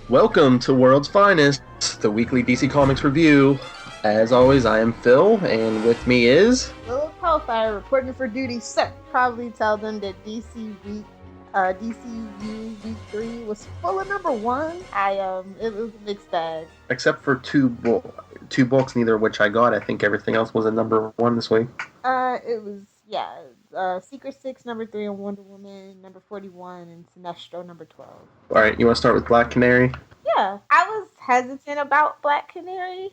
Welcome to World's Finest, the weekly DC Comics review. As always, I am Phil, and with me is... Lilith Hellfire reporting for duty. So probably tell them that DCU Week 3 was full of number one. It was a mixed bag. Except for two books, neither of which I got. I think everything else was a number one this week. It was, Secret 6, number 3, and Wonder Woman, number 41, and Sinestro, number 12. Alright, you want to start with Black Canary? Yeah, I was hesitant about Black Canary,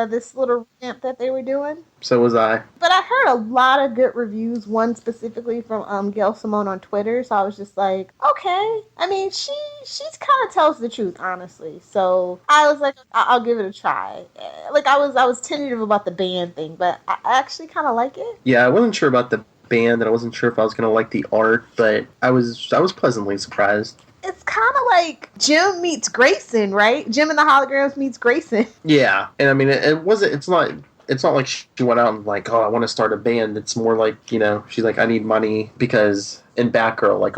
this little rant that they were doing. So was I. But I heard a lot of good reviews, one specifically from Gail Simone on Twitter, so I was just like, okay. I mean, she's kind of tells the truth, honestly. So I was like, I'll give it a try. Like, I was tentative about the band thing, but I actually kind of like it. Yeah, I wasn't sure about the band, and I wasn't sure if I was going to like the art, but I was pleasantly surprised. It's kind of like Jim meets Grayson, right? Jim and the Holograms meets Grayson. Yeah, and I mean, it's not like she went out and like, oh, I want to start a band. It's more like, she's like, I need money because in Batgirl, like,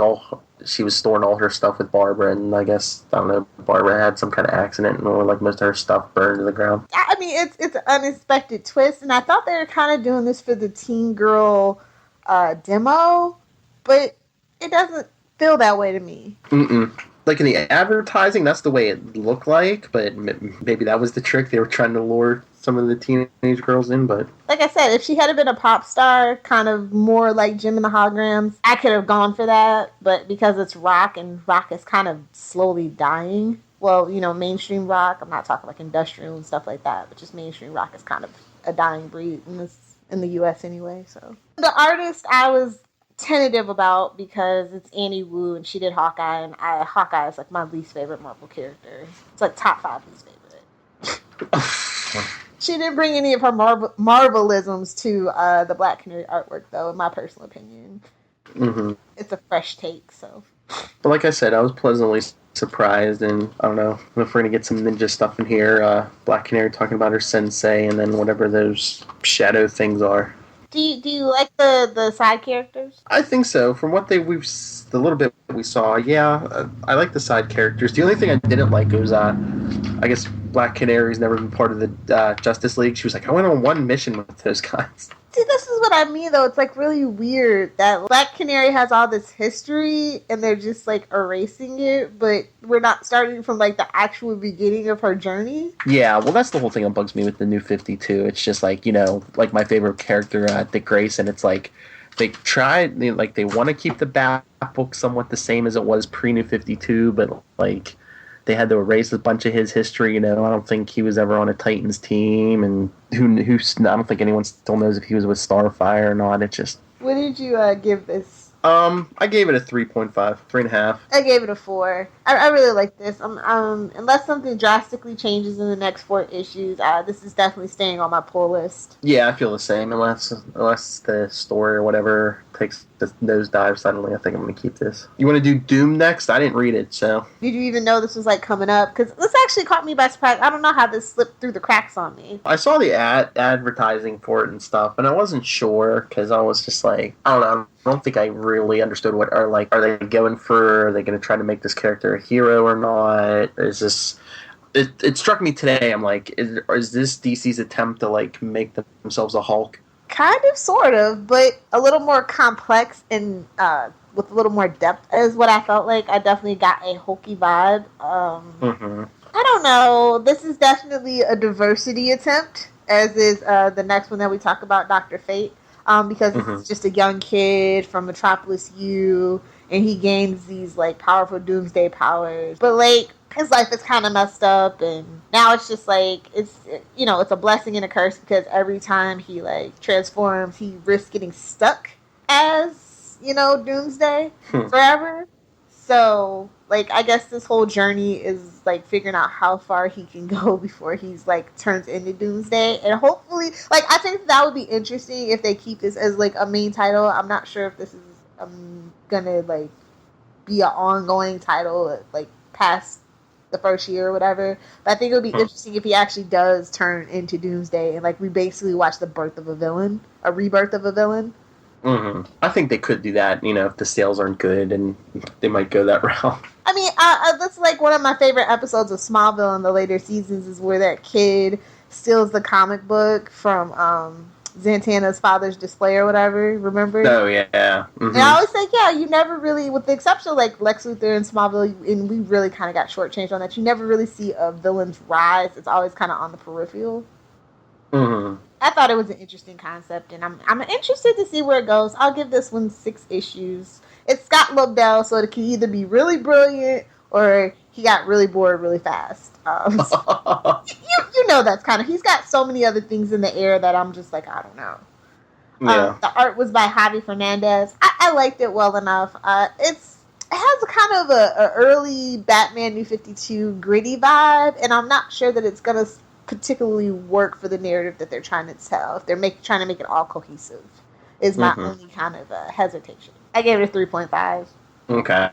she was storing all her stuff with Barbara, and I guess, I don't know, Barbara had some kind of accident, and like most of her stuff burned to the ground. I mean, it's an unexpected twist, and I thought they were kind of doing this for the Teen Girl demo, but it doesn't feel that way to me. Like in the advertising, that's the way it looked like, but maybe that was the trick they were trying to lure some of the teenage girls in. But like I said, if she had been a pop star, kind of more like Jim and the Holograms, I could have gone for that. But because it's rock, and rock is kind of slowly dying, well, mainstream rock, I'm not talking like industrial and stuff like that, but just mainstream rock is kind of a dying breed in the U.S. anyway. So the artist I was tentative about because it's Annie Wu and she did Hawkeye, and Hawkeye is like my least favorite Marvel character. It's like top 5 least favorite. She didn't bring any of her Marvelisms to the Black Canary artwork, though, in my personal opinion. It's a fresh take, so. But like I said, I was pleasantly surprised, and I don't know if we're going to get some ninja stuff in here. Black Canary talking about her sensei, and then whatever those shadow things are. Do you like the side characters? I think so. From what the little bit we saw, yeah, I like the side characters. The only thing I didn't like was, I guess Black Canary's never been part of the Justice League. She was like, I went on one mission with those guys. See, this is what I mean, though. It's, like, really weird that Black Canary has all this history, and they're just, like, erasing it, but we're not starting from, like, the actual beginning of her journey. Yeah, well, that's the whole thing that bugs me with the New 52. It's just, like, like my favorite character, Dick Grayson, it's like, they want to keep the Bat book somewhat the same as it was pre-New 52, but, like, they had to erase a bunch of his history. I don't think he was ever on a Titans team, and I don't think anyone still knows if he was with Starfire or not. It just. What did you give this? I gave it a 3.5, 3.5. I gave it a 4. I really like this. Unless something drastically changes in the next 4 issues, this is definitely staying on my pull list. Yeah, I feel the same. Unless the story or whatever takes the nosedive suddenly, I think I'm going to keep this. You want to do Doom next? I didn't read it, so. Did you even know this was like coming up? Because this actually caught me by surprise. I don't know how this slipped through the cracks on me. I saw the advertising for it and stuff, and I wasn't sure because I was just like, I don't know. I don't think I really understood are they going for? Are they going to try to make this character a hero or not? Is this? It struck me today. I'm like, is this DC's attempt to like make themselves a Hulk? Kind of, sort of, but a little more complex and with a little more depth is what I felt like. I definitely got a Hulky vibe. I don't know. This is definitely a diversity attempt, as is the next one that we talk about, Dr. Fate. Because this is just a young kid from Metropolis U, and he gains these, like, powerful doomsday powers. But, like, his life is kind of messed up, and now it's just, like, it's a blessing and a curse, because every time he, like, transforms, he risks getting stuck as, doomsday forever. So, like, I guess this whole journey is, like, figuring out how far he can go before he's, like, turns into Doomsday. And hopefully, like, I think that would be interesting if they keep this as, like, a main title. I'm not sure if this is gonna, like, be an ongoing title, like, past the first year or whatever. But I think it would be interesting if he actually does turn into Doomsday and, like, we basically watch the birth of a villain, a rebirth of a villain. I think they could do that, if the sales aren't good, and they might go that route. I mean, that's like one of my favorite episodes of Smallville in the later seasons is where that kid steals the comic book from Zatanna's father's display or whatever, remember? Oh, yeah. Mm-hmm. And I always say, yeah, you never really, with the exception of like Lex Luthor and Smallville, and we really kind of got shortchanged on that, you never really see a villain's rise. It's always kind of on the peripheral. I thought it was an interesting concept, and I'm interested to see where it goes. I'll give this one 6 issues. It's Scott Lobdell, so it can either be really brilliant or he got really bored really fast. You know that's kind of... He's got so many other things in the air that I'm just like, I don't know. Yeah. The art was by Javi Fernandez. I liked it well enough. It has a kind of a early Batman New 52 gritty vibe, and I'm not sure that it's going to particularly work for the narrative that they're trying to tell. If they're trying to make it all cohesive, is my only kind of hesitation. I gave it a 3.5. Okay,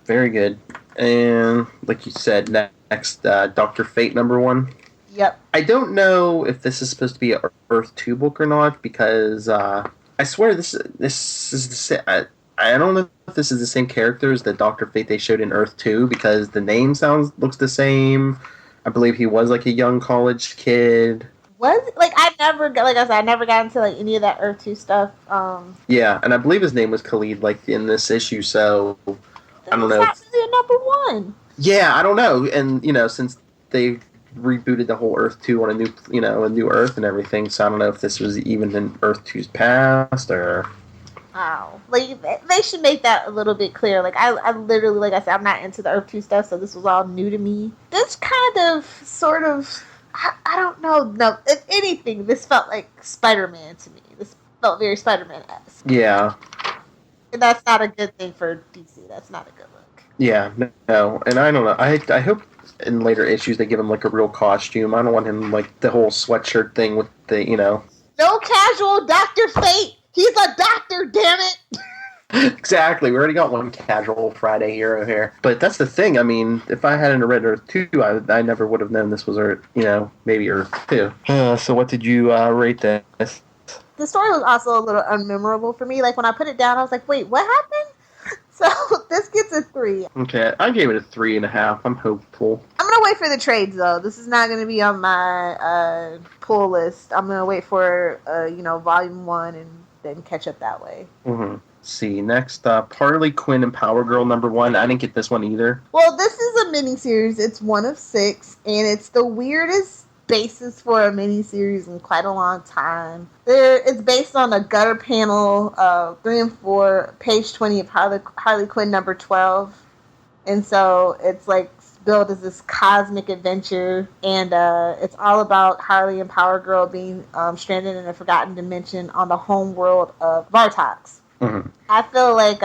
very good. And like you said, next Dr. Fate #1. Yep. I don't know if this is supposed to be an Earth 2 book or not, because I swear this is the same. I don't know if this is the same character as the Dr. Fate they showed in Earth 2, because the name looks the same. I believe he was like a young college kid. Was like I never got into like any of that Earth 2 stuff. Yeah, and I believe his name was Khalid like in this issue, so I don't know. That's not #1. Yeah, I don't know. And since they rebooted the whole Earth 2 on a new Earth and everything, so I don't know if this was even in Earth 2's past or... Wow. Like, they should make that a little bit clear. Like, I literally, like I said, I'm not into the Earth 2 stuff, so this was all new to me. This kind of, sort of, I don't know. No, if anything, this felt like Spider-Man to me. This felt very Spider-Man-esque. Yeah. And that's not a good thing for DC. That's not a good look. Yeah, no. And I don't know. I hope in later issues they give him, like, a real costume. I don't want him, like, the whole sweatshirt thing with the, No casual Dr. Fate! He's a doctor, damn it! Exactly. We already got one casual Friday hero here. But that's the thing. I mean, if I hadn't read Earth 2, I never would have known this was Earth, maybe Earth 2. So what did you rate this? The story was also a little unmemorable for me. Like, when I put it down, I was like, wait, what happened? So, this gets a 3. Okay, I gave it a 3.5. I'm hopeful. I'm going to wait for the trades, though. This is not going to be on my pull list. I'm going to wait for, Volume 1 and then catch up that way. Mm-hmm. See, next up, Harley, Quinn, and Power Girl #1. I didn't get this one either. Well, this is a miniseries. It's 1 of 6, and it's the weirdest basis for a miniseries in quite a long time. It's based on a gutter panel, 3 and 4, page 20 of Harley Quinn #12. And so it's like billed as this cosmic adventure, and it's all about Harley and Power Girl being stranded in a forgotten dimension on the home world of Vartox. Mm-hmm. I feel like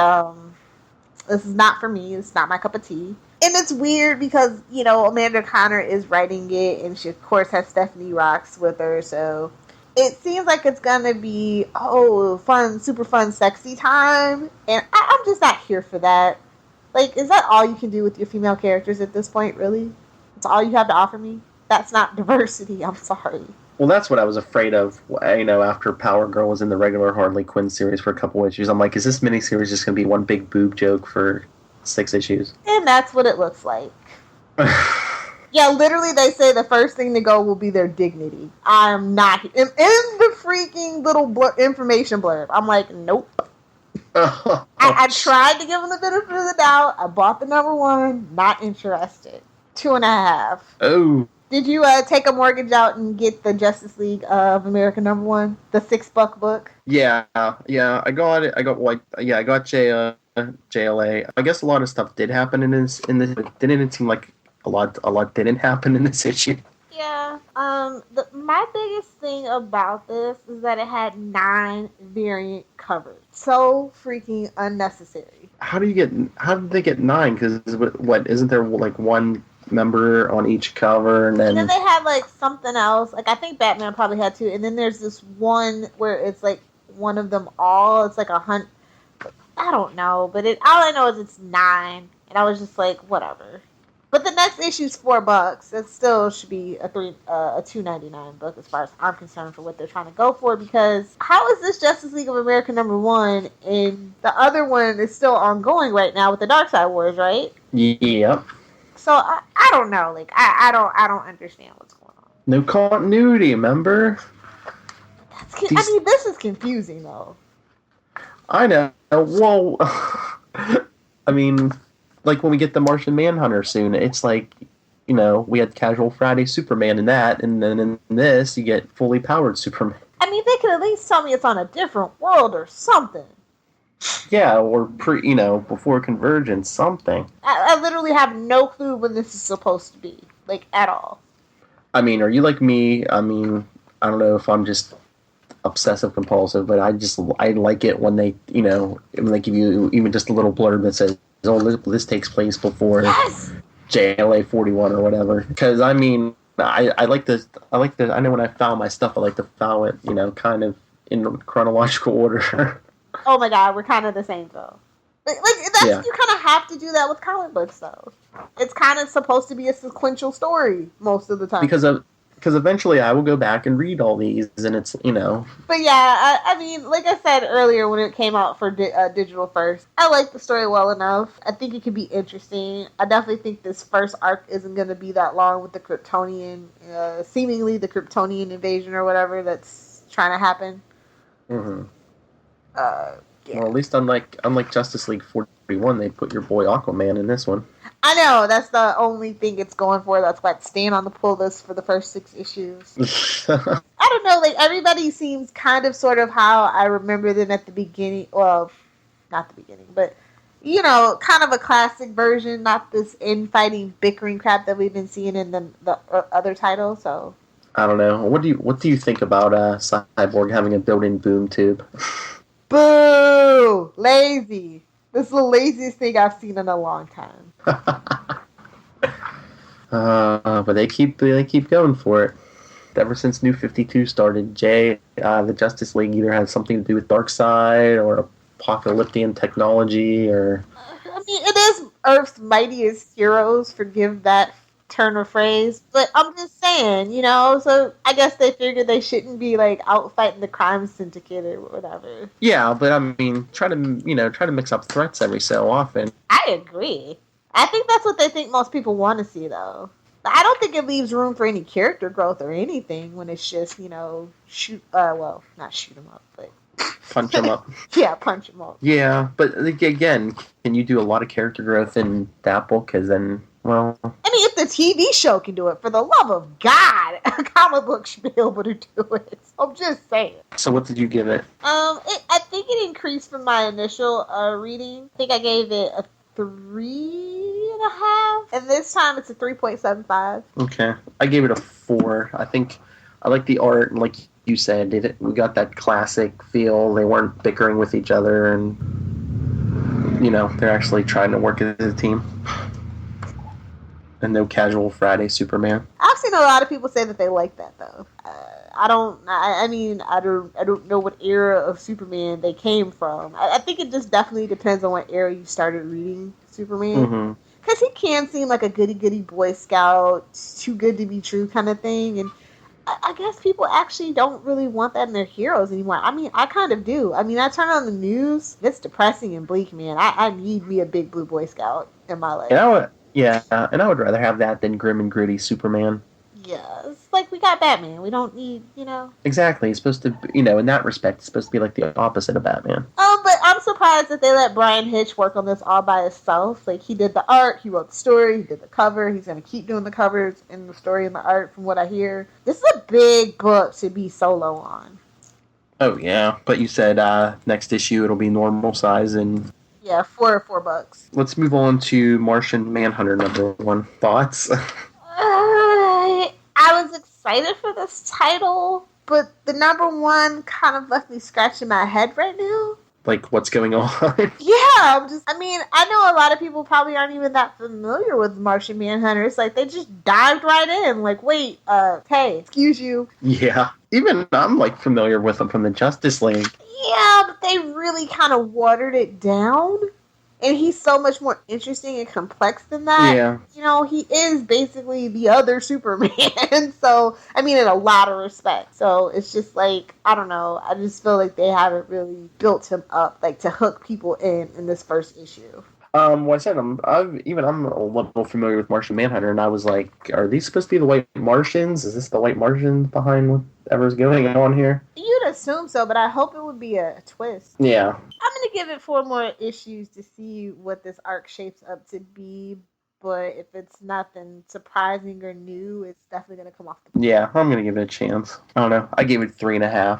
this is not for me. It's not my cup of tea. And it's weird because, Amanda Connor is writing it, and she, of course, has Stephanie Rocks with her, so it seems like it's gonna be, fun, super fun, sexy time, and I'm just not here for that. Like, is that all you can do with your female characters at this point, really? That's all you have to offer me? That's not diversity, I'm sorry. Well, that's what I was afraid of, after Power Girl was in the regular Harley Quinn series for a couple issues. I'm like, is this miniseries just going to be one big boob joke for 6 issues? And that's what it looks like. Yeah, literally they say the first thing to go will be their dignity. I'm not... In the freaking little information blurb, I'm like, nope. I tried to give them the benefit of the doubt. I bought the #1. Not interested. 2.5. Oh. Did you take a mortgage out and get the Justice League of America #1, the $6 book? Yeah, I got it. I got JLA. I guess a lot of stuff did happen in this. Didn't it seem like a lot didn't happen in this issue? Yeah. My biggest thing about this is that it had 9 variant covers. So freaking unnecessary. How did they get 9? Because what isn't there like one member on each cover, and then they had like something else. Like I think Batman probably had 2, and then there's this one where it's like one of them all. It's like a hunt. I don't know, but all I know is it's 9, and I was just like, whatever. But the next issue's $4. It still should be a $2.99 book as far as I'm concerned for what they're trying to go for. Because how is this Justice League of America #1 and the other one is still ongoing right now with the Darkseid Wars, right? Yep. So I don't know. Like I don't understand what's going on. No continuity, remember? I mean, this is confusing though. I know. Well, I mean, like when we get the Martian Manhunter soon, it's like, you know, we had Casual Friday Superman in that, and then in this you get fully powered Superman. I mean, they could at least tell me it's on a different world or something. Yeah, or before Convergence, something. I literally have no clue when this is supposed to be, like, at all. I mean, are you like me? I mean, I don't know if I'm just obsessive compulsive, but I like it when they, when they give you even just a little blurb that says, "Oh, this takes place before JLA 41 or whatever." Because I mean, I like the. I know when I file my stuff, I like to file it, kind of in chronological order. Oh my god, we're kind of the same though. Like that's, yeah. You kind of have to do that with comic books though. It's kind of supposed to be a sequential story most of the time. Because eventually I will go back and read all these, and it's, But yeah, I mean, like I said earlier when it came out for digital first, I like the story well enough. I think it could be interesting. I definitely think this first arc isn't going to be that long with the Kryptonian, seemingly the Kryptonian invasion or whatever that's trying to happen. Mm-hmm. Yeah. Well, at least unlike Justice League 41, they put your boy Aquaman in this one. I know, that's the only thing it's going for. That's why it's staying on the pull list for the first 6 issues. I don't know, like, everybody seems kind of sort of how I remember them at the beginning. Well, not the beginning, but, kind of a classic version, not this infighting, bickering crap that we've been seeing in the other titles, so. I don't know. What do you think about Cyborg having a built-in boom tube? Boo! Lazy. This is the laziest thing I've seen in a long time. But they keep going for it. Ever since New 52 started, the Justice League either has something to do with Darkseid or apocalyptic technology, or. I mean, it is Earth's mightiest heroes. Forgive that turn of phrase, but I'm just saying, so I guess they figured they shouldn't be like out fighting the crime syndicate or whatever. Yeah, but I mean, try to mix up threats every so often. I agree. I think that's what they think most people want to see, though. I don't think it leaves room for any character growth or anything when it's just, not shoot them up, but punch them up. Yeah, punch them up. Yeah, but again, can you do a lot of character growth in that book? Because then, well, I mean, if the TV show can do it, for the love of God, a comic book should be able to do it. I'm just saying. So what did you give it? I think it increased from my initial reading. I think I gave it a 3.5, and this time it's a 3.75. Okay, I gave it a 4. I think I like the art, and like you said, we got that classic feel. They weren't bickering with each other, and they're actually trying to work as a team. And no Casual Friday Superman. I've seen a lot of people say that they like that though. I don't know what era of Superman they came from. I think it just definitely depends on what era you started reading Superman. Because he can seem like a goody-goody Boy Scout, too good to be true kind of thing. And I guess people actually don't really want that in their heroes anymore. I mean, I kind of do. I mean, I turn on the news, it's depressing and bleak, man. I need me a big blue Boy Scout in my life. And I would rather have that than grim and gritty Superman. Yeah, it's like we got Batman. We don't need, Exactly. It's supposed to, in that respect, it's supposed to be like the opposite of Batman. But I'm surprised that they let Brian Hitch work on this all by himself. Like, he did the art, he wrote the story, he did the cover, he's going to keep doing the covers and the story and the art from what I hear. This is a big book to be solo on. Oh, yeah. But you said next issue it'll be normal size and... Yeah, $4. Let's move on to Martian Manhunter #1. Thoughts? I was excited for this title, but the #1 kind of left me scratching my head right now. Like, what's going on? Yeah, I know a lot of people probably aren't even that familiar with Martian Manhunter. It's like they just dived right in. Like, wait, hey, excuse you. Yeah, even I'm, familiar with them from the Justice League. Yeah, but they really kind of watered it down And he's so much more interesting and complex than that. Yeah. You know, he is basically the other Superman. So, I mean, in a lot of respects. So, it's just like, I don't know. I just feel like they haven't really built him up, like, to hook people in this first issue. Well, I said I'm a little familiar with Martian Manhunter, and I was like, are these supposed to be the White Martians? Is this the White Martians behind whatever's going on here? You'd assume so, but I hope it would be a twist. Yeah. I'm gonna give it 4 more issues to see what this arc shapes up to be. But if it's nothing surprising or new, it's definitely gonna come off the. Yeah, I'm gonna give it a chance. I don't know. I gave it 3.5.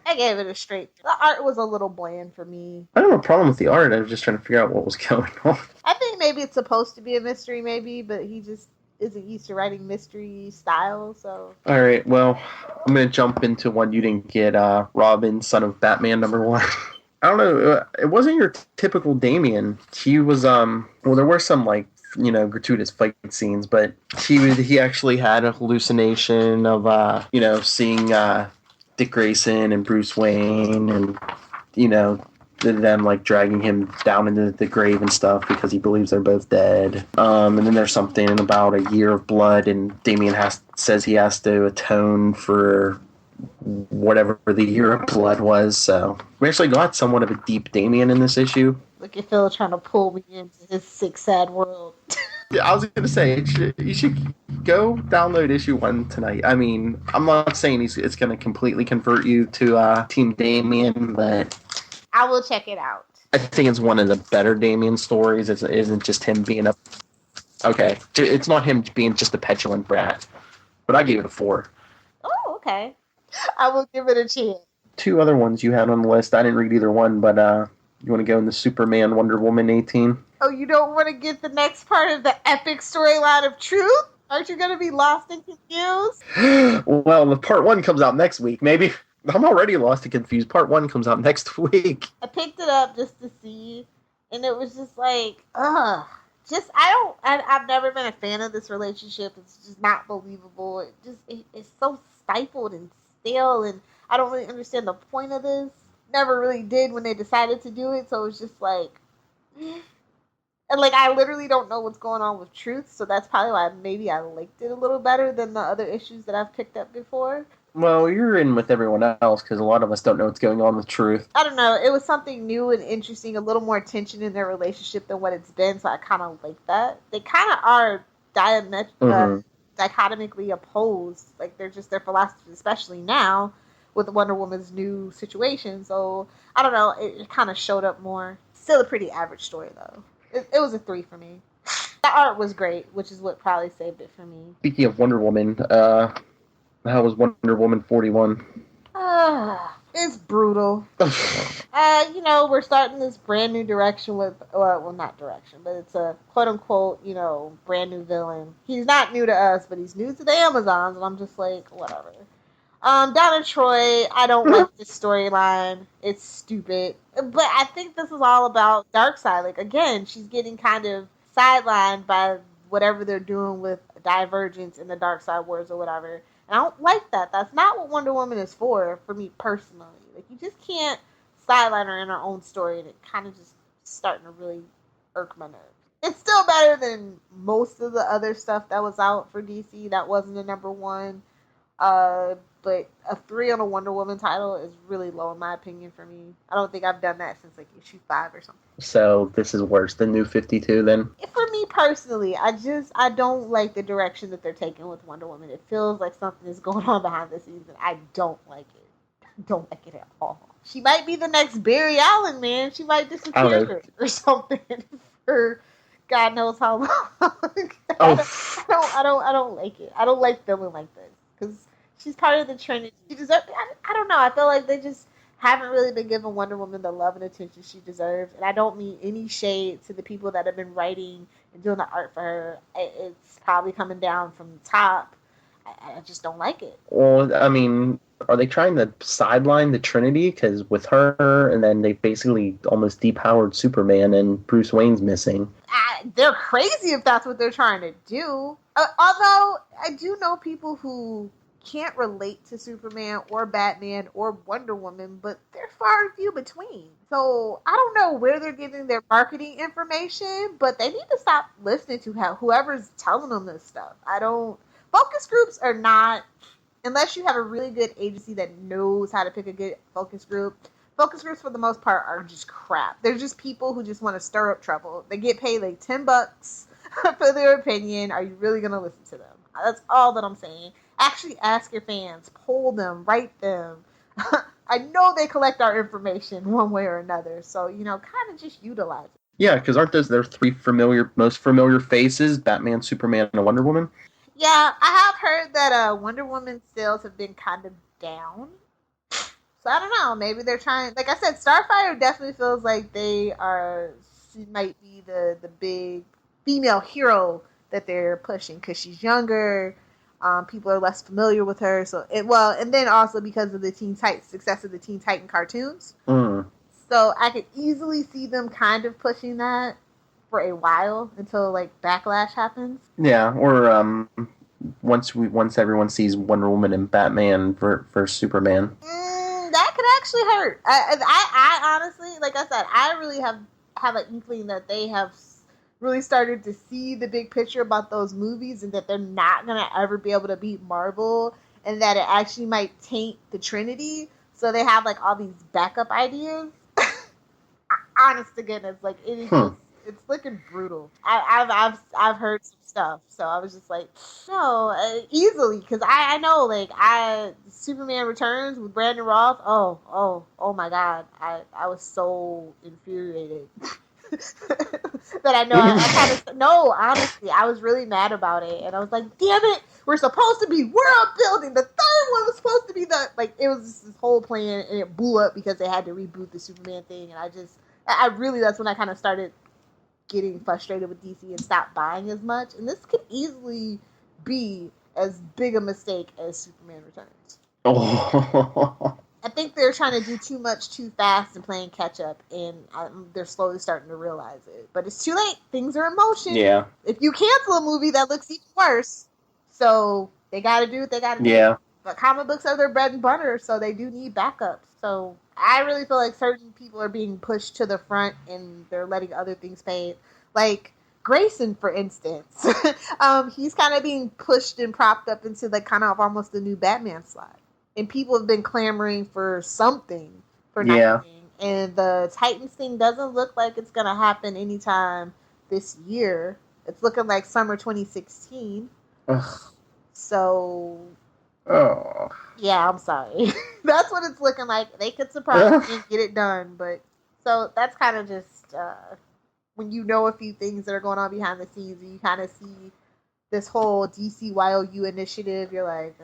I gave it a straight. The art was a little bland for me. I don't have a problem with the art. I was just trying to figure out what was going on. I think maybe it's supposed to be a mystery, but he just isn't used to writing mystery style. So. All right. Well, I'm gonna jump into one you didn't get. Robin, Son of Batman, #1. I don't know. It wasn't your typical Damian. He was well, there were some like gratuitous fight scenes, but he actually had a hallucination of seeing Dick Grayson and Bruce Wayne, and them like dragging him down into the grave and stuff because he believes they're both dead. And then there's something about a year of blood, and Damian says he has to atone for whatever the year of blood was. So we actually got somewhat of a deep Damian in this issue. Look at Phil trying to pull me into his sick, sad world. Yeah, I was going to say, you should go download issue 1 tonight. I mean, I'm not saying it's going to completely convert you to Team Damian, but I will check it out. I think it's one of the better Damian stories. It isn't just him being okay. It's not him being just a petulant brat, but I gave it a 4. Oh, okay. I will give it a chance. 2 other ones you had on the list. I didn't read either one, but you want to go in the Superman Wonder Woman 18? Oh, you don't want to get the next part of the epic storyline of Truth? Aren't you going to be lost and confused? Well, the part 1 comes out next week. Maybe. I'm already lost and confused. Part 1 comes out next week. I picked it up just to see, and it was just like, I've never been a fan of this relationship. It's just not believable. It's so stifled and stale, and I don't really understand the point of this. Never really did when they decided to do it, so it's just like, and like I literally don't know what's going on with Truth, so that's probably why maybe I liked it a little better than the other issues that I've picked up before. Well, you're in with everyone else because a lot of us don't know what's going on with Truth. I don't know. It was something new and interesting, a little more tension in their relationship than what it's been, so I kind of like that. They kind of are dichotomically opposed. Like, they're just their philosophies, especially now with Wonder Woman's new situation. So, I don't know. It kind of showed up more. Still a pretty average story, though. It was a 3 for me. The art was great, which is what probably saved it for me. Speaking of Wonder Woman, how was Wonder Woman 41? It's brutal. We're starting this brand new direction with, well, not direction, but it's a quote-unquote, brand new villain. He's not new to us, but he's new to the Amazons, and I'm just like, whatever. Donna Troy, I don't like this storyline. It's stupid. But I think this is all about Darkseid. Like, again, she's getting kind of sidelined by whatever they're doing with Divergence in the Darkseid Wars or whatever. And I don't like that. That's not what Wonder Woman is for me personally. Like, you just can't sideline her in her own story, and it kind of just starting to really irk my nerves. It's still better than most of the other stuff that was out for DC that wasn't a #1. But a 3 on a Wonder Woman title is really low in my opinion for me. I don't think I've done that since like issue 5 or something. So this is worse than New 52 then? For me personally, I don't like the direction that they're taking with Wonder Woman. It feels like something is going on behind the scenes, and I don't like it. I don't like it at all. She might be the next Barry Allen, man. She might disappear or something for God knows how long. I don't like it. I don't like feeling like this because she's part of the Trinity. She deserves. I don't know. I feel like they just haven't really been giving Wonder Woman the love and attention she deserves. And I don't mean any shade to the people that have been writing and doing the art for her. It's probably coming down from the top. I just don't like it. Well, I mean, are they trying to sideline the Trinity? Because with her, and then they basically almost depowered Superman, and Bruce Wayne's missing. They're crazy if that's what they're trying to do. Although, I do know people who can't relate to Superman or Batman or Wonder Woman, but they're far and few between. So I don't know where they're getting their marketing information, but they need to stop listening to whoever's telling them this stuff. Focus groups are not, unless you have a really good agency that knows how to pick a good focus group. Focus groups, for the most part, are just crap. They're just people who just want to stir up trouble. They get paid like $10 for their opinion. Are you really going to listen to them? That's all that I'm saying. Actually ask your fans. Poll them. Write them. I know they collect our information one way or another. So, kind of just utilize it. Yeah, because aren't there three most familiar faces? Batman, Superman, and Wonder Woman? Yeah, I have heard that Wonder Woman sales have been kind of down. So I don't know. Maybe they're trying. Like I said, Starfire definitely feels like she might be the big female hero that they're pushing because she's younger. People are less familiar with her. And then also because of the success of the Teen Titan cartoons. Mm. So I could easily see them kind of pushing that for a while until like backlash happens. Yeah, or once everyone sees Wonder Woman and Batman versus Superman. That could actually hurt. I honestly, like I said, I really have an inkling that they have really started to see the big picture about those movies and that they're not going to ever be able to beat Marvel and that it actually might taint the Trinity. So they have like all these backup ideas. Honest to goodness, like it is just, it's looking brutal. I've heard some stuff, so I was just like, no, easily, because I know, like, Superman Returns with Brandon Roth. Oh my God, I was so infuriated that I know honestly, I was really mad about it, and I was like, damn it, we're supposed to be world building. The third one was supposed to be it was just this whole plan, and it blew up because they had to reboot the Superman thing, and that's when I kind of started getting frustrated with DC and stopped buying as much. And this could easily be as big a mistake as Superman Returns. Oh. I think they're trying to do too much too fast and playing catch up, and they're slowly starting to realize it. But it's too late. Things are in motion. Yeah. If you cancel a movie, that looks even worse. So they got to do what they got to do. Yeah. But comic books are their bread and butter, so they do need backups. So I really feel like certain people are being pushed to the front and they're letting other things fade. Like Grayson, for instance. He's kind of being pushed and propped up into like kind of almost the new Batman slot. And people have been clamoring for something for Nightwing. And the Titans thing doesn't look like it's going to happen anytime this year. It's looking like summer 2016. Ugh. So... Oh. Yeah, I'm sorry. That's what it's looking like. They could surprise me and get it done, but so that's kind of just when you know a few things that are going on behind the scenes and you kind of see this whole DCYOU initiative, you're like,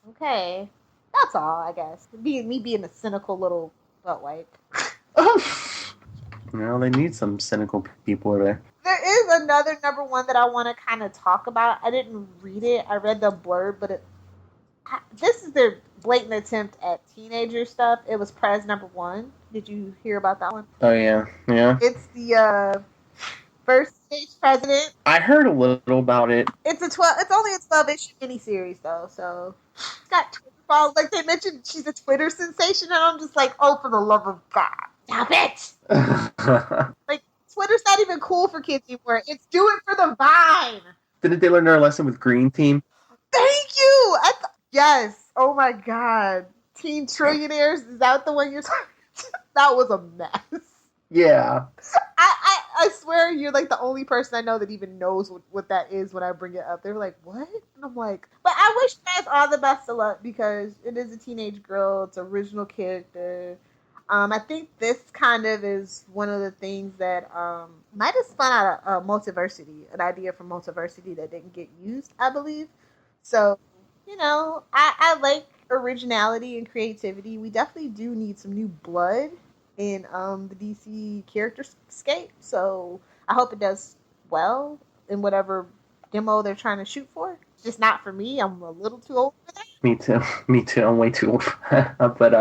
okay, that's all, I guess. Me being a cynical little butt wipe. Well, they need some cynical people over there. There is another number one that I want to kind of talk about. I didn't read it. I read the blurb, but this is their blatant attempt at teenager stuff. It was Prez #1. Did you hear about that one? Oh, yeah. Yeah. It's the first stage president. I heard a little about it. It's only a 12-issue miniseries, though, so it's got Twitter followers. Like, they mentioned she's a Twitter sensation, and I'm just like, oh, for the love of God, stop it! Like, Twitter's not even cool for kids anymore. It's do it for the Vine. Didn't they learn their lesson with Green Team? Thank you! Yes. Oh my God. Teen Trillionaires, is that the one you're talking about? That was a mess. Yeah. I swear you're like the only person I know that even knows what that is when I bring it up. They're like, what? And I'm like, but I wish Prez all the best of luck because it is a teenage girl. It's an original character. I think this kind of is one of the things that might have spun out of Multiversity, an idea from Multiversity that didn't get used, I believe. So, I like originality and creativity. We definitely do need some new blood in the DC character scape. So I hope it does well in whatever demo they're trying to shoot for. It's just not for me. I'm a little too old for that. Me too. I'm way too old for that. But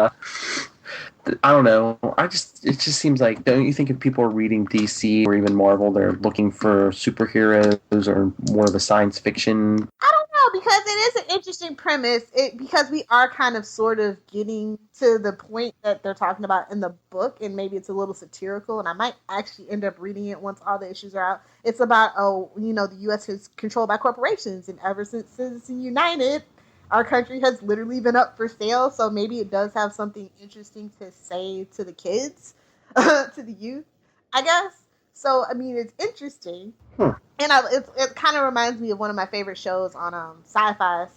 I don't know. It just seems like, don't you think if people are reading DC or even Marvel, they're looking for superheroes or more of a science fiction? I don't know, because it is an interesting premise because we are kind of sort of getting to the point that they're talking about in the book, and maybe it's a little satirical, and I might actually end up reading it once all the issues are out. It's about, the U.S. is controlled by corporations, and ever since Citizens United, our country has literally been up for sale, so maybe it does have something interesting to say to the kids, to the youth, I guess. So, I mean, it's interesting. Hmm. And it kind of reminds me of one of my favorite shows on sci-fi /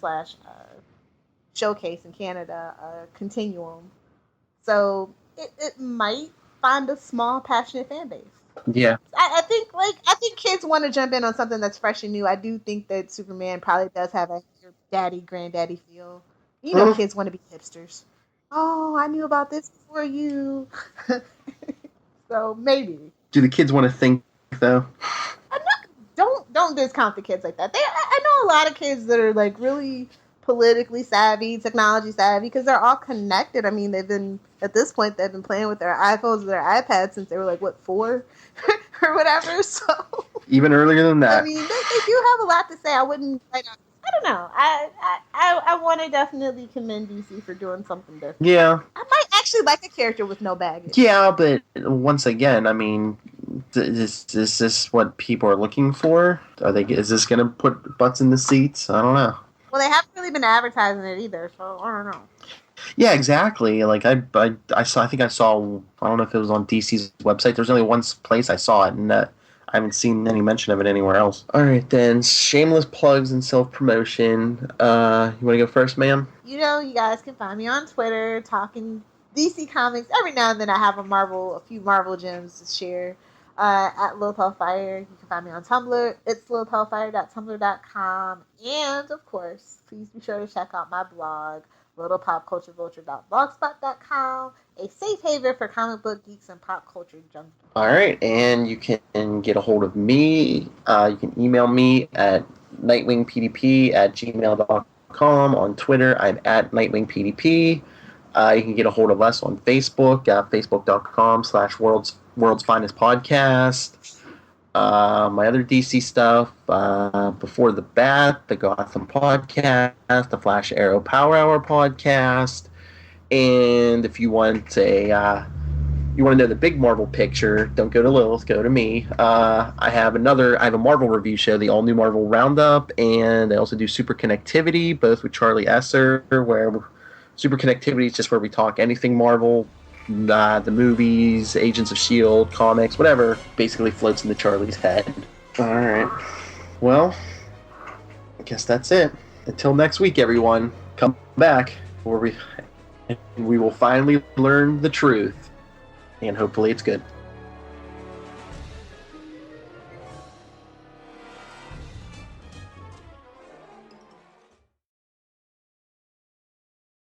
showcase in Canada, Continuum. So it might find a small, passionate fan base. Yeah. I think kids want to jump in on something that's fresh and new. I do think that Superman probably does have a daddy, granddaddy feel. Kids want to be hipsters. Oh, I knew about this before you. So maybe. Do the kids want to think though? Don't discount the kids like that. I know a lot of kids that are like really politically savvy, technology savvy, because they're all connected. I mean, they've been playing with their iPhones and their iPads since they were like 4 or whatever. So even earlier than that. I mean, they do have a lot to say. I wouldn't. I don't know. I want to definitely commend DC for doing something different. Yeah. I might actually like a character with no baggage. Yeah, but once again, I mean, is this what people are looking for? Is this going to put butts in the seats? I don't know. Well, they haven't really been advertising it either, so I don't know. Yeah, exactly. Like I saw. I think I saw. I don't know if it was on DC's website. There's only one place I saw it, and I haven't seen any mention of it anywhere else. All right, then. Shameless plugs and self-promotion. You want to go first, ma'am? You guys can find me on Twitter talking DC Comics. Every now and then I have a few Marvel gems to share at Lilith Hellfire. You can find me on Tumblr. It's lilithhellfire.tumblr.com. And, of course, please be sure to check out my blog, littlepopculturevulture.blogspot.com, a safe haven for comic book geeks and pop culture junkies. All right, and you can get a hold of me. You can email me at nightwingpdp@gmail.com. On Twitter, I'm at nightwingpdp. You can get a hold of us on Facebook, facebook.com/world's finest podcast. My other DC stuff, Before the Bat, the Gotham podcast, the Flash Arrow Power Hour podcast, and if you want you want to know the big Marvel picture, don't go to Lilith, go to me. I have a Marvel review show, the All New Marvel Roundup, and I also do Super Connectivity, both with Charlie Esser, where Super Connectivity is just where we talk anything Marvel, the movies, Agents of S.H.I.E.L.D., comics, whatever basically floats into Charlie's head. All right. Well, I guess that's it. Until next week, everyone, come back where we will finally learn the truth. And hopefully it's good.